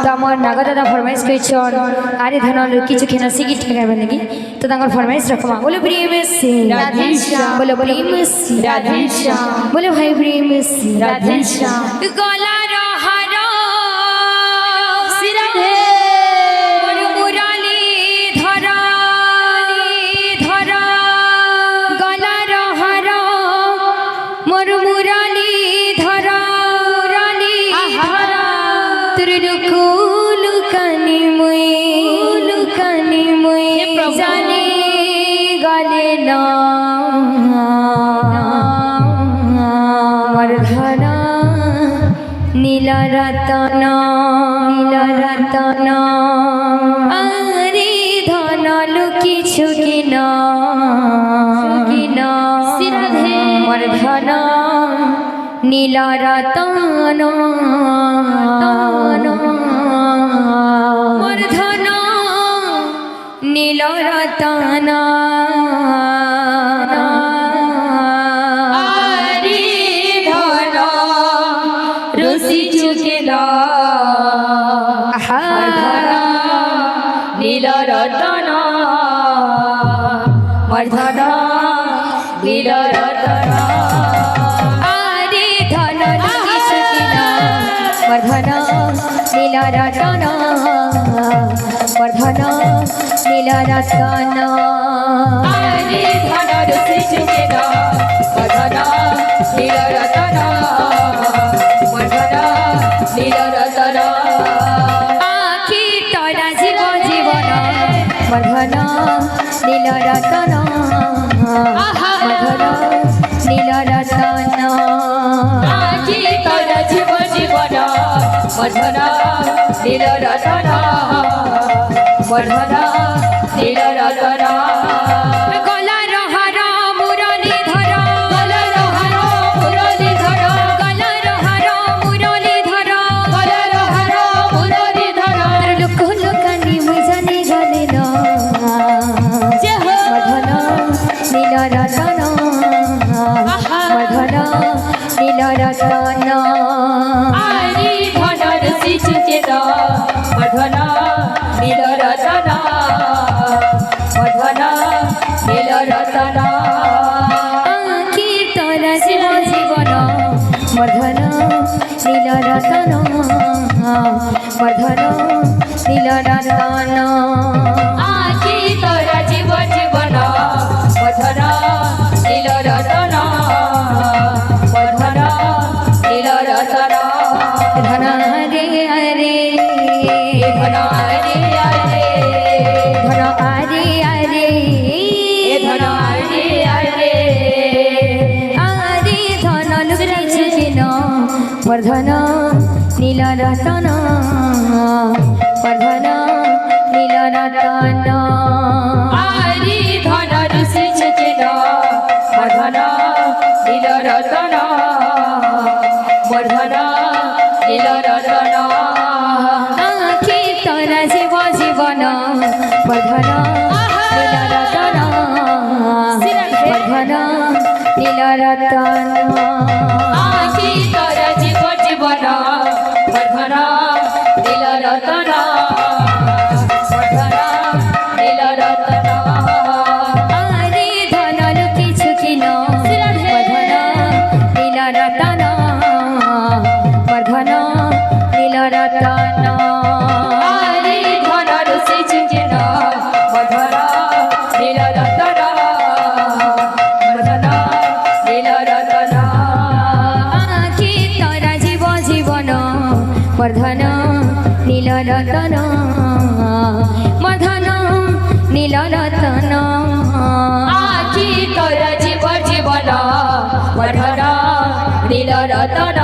তো আমার নাগা দাদা ফরমাইশ করেছেন আরে ধন কিছু খেনা সিগি ঠেকাইবেন নাকি তো তাঙ্কর ফরমাইশ রকমা বলে প্রেম সে বলে প্রেম সে বলে ভাই প্রেম সে গলার হার সিরাধে মুরালি ধরা ধরা গলার হার মোর মুরালি ধরা মুরালি ধরা লুকানি মুই জানি গলে না মরধন নীলা রতন আরে ধন লুকিছু কিনা মরধন নীলা রতন মরধন নীল রতন আরে ধন রসি চুকেলা নীল রতন মরধন নীল রতন वर्धन नीला रतन वर्धन नीला रतन आरे धन रसि चुकेला वर्धन नीला रतन वर्धन नीला रतन आखि तोरा जीवन वर्धन नीला रतन वर्धन नीला रतन आखि तोरा जीवन वर्धन नील रतन वर्धन नील रतन गलार हार मुरली धर गलार हार मुरली धर गलार हार मुरली धर गलार हार मुरली धर लुक लुकानी मुई जाने गले ना वर्धन नील रतन वर्धन नील रतन वर्धन नील रतन वर्धन नील रतन आखि तोरा जीवन वर्धन नील रतन वर्धन नील रतन आखि तोरा जीवन वर्धन नील रतन वर्धन नील रतन धन रे अरे धन अरे अरे धन अरे अरे धन अरे अरे अरे धन लुकिन वर्धन नील रतन वर्धन नील रतन अरे धन ऋषि चुकिन वर्धन नील रतन वर्धन नील रतन आखि तोरा जीवन वर्धन नील रतन वर्धन नील रतन आखि तोरा जीवन वर्धन नील रतन वर्धन नील रतन आरे धन लुकिछु किन वर्धन नील रतन वर्धन नील रतन आरे धन रसि चुकेला वर्धन नील रतन वर्धन नील रतन आखि तोरा जीवन वर्धन नील रतन वर्धन नील रतन आखि तोरा जीवन वर्धन नील रतन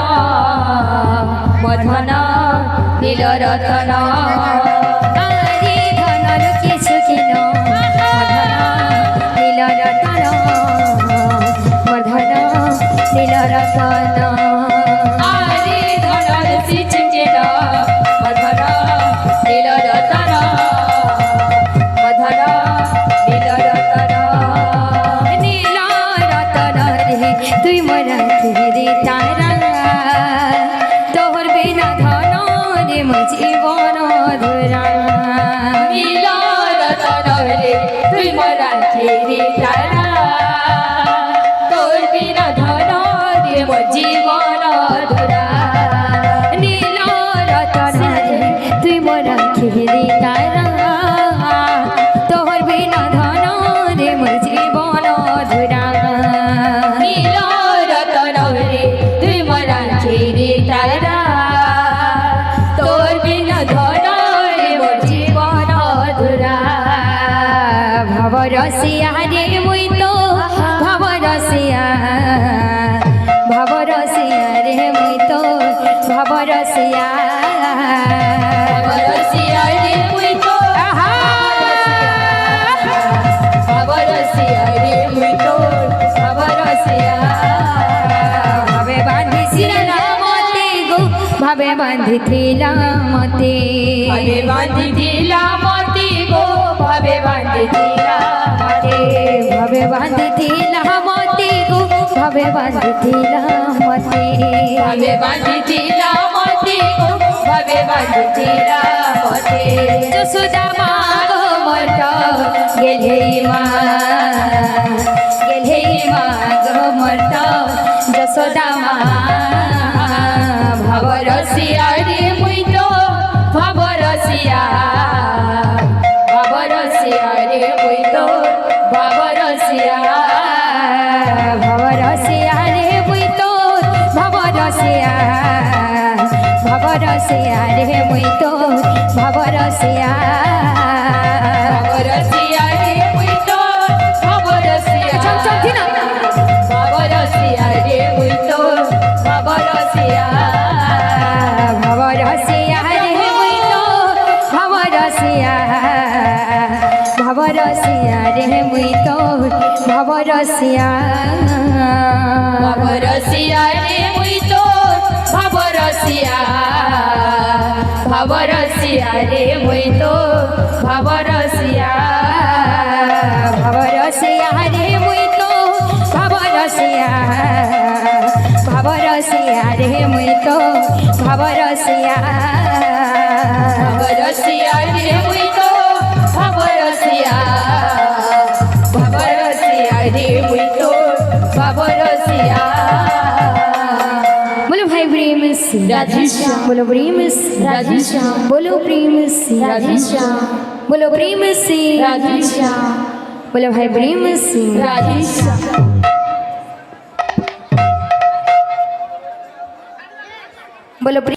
वर्धन नील रतन आरे धन लुकिछु किन वर्धन नील रतन वर्धन नील रतन आरे धन रसि चुकेला वर्धन नील रतन वर्धन नील रतन नील रतन रे तुई मोरा रे तारा तोहर बिना धन মোর জীবন ধরা নীল রতন রে তুই মোর আঁখিরি তারা তোর বিনা ধন রে মোর জীবন ধরা নীল রতন রে তুই মোর আঁখিরি তারা তোর বিনা ধন রে মোর জীবন ধরা নীল রতন রে তুই মোর আঁখিরি তারা তোর বিনা ধন রে মোর জীবন ধরা ভাব রসিয়া রে মুই তো ভাব রসিয়া রে মুই তো ভাব রসিয়া রসিয়া রে মুই তো রসিয়া রে মুই তো রসিয়া ভাবে বাঁধিছিলা মতে গো ভাবে বাঁধিছিলা মতে ভাবে বাঁধিছিলা মতি গো ভাবে বাঁধিছিলা মতি ভাবে বাঁধিছিলা মতে গো ভাবে বাঁধিছিলা মতে ভাবে বাঁধিছিলা মতি গো ভাবে বাঁধিছিলা মতি যশোদা মা গো মত গেলে মা গো মত যশোদা মা ভাব রসিয়া রে মুই তো ভাব রসিয়া রে মুই তো ভাব রসিয়া ভব রসিয়া রে মুই তো ভব রসিয়া রে মুই তো ভব রসিয়া ভাব রসিয়া রে মুই তো ভাব রসিয়া চমচম না ভাব রসিয়া রে মুই তো ভাব রসিয়া ভব রসিয়া রে মুই তো ভব রসিয়া রে মুই তো ভব রসিয়া ভাব রসিয়া রে মুই তো ভাব রসিয়া রে মুই তো ভাব রসিয়া ভব রসিয়া রে মুই তো ভব রসিয়া রে মুই তো ভব রসিয়া ভাব রসিয়া রে মুই তো ভাব রসিয়া রে মুই তো ভাব রসিয়া बोलो भाई प्रेम से राधे श्याम। बोलो प्रेम से राधे श्याम। बोलो प्रेम से राधे श्याम। बोलो प्रेम से राधे श्याम। बोलो भाई प्रेम से राधे श्याम। बोलो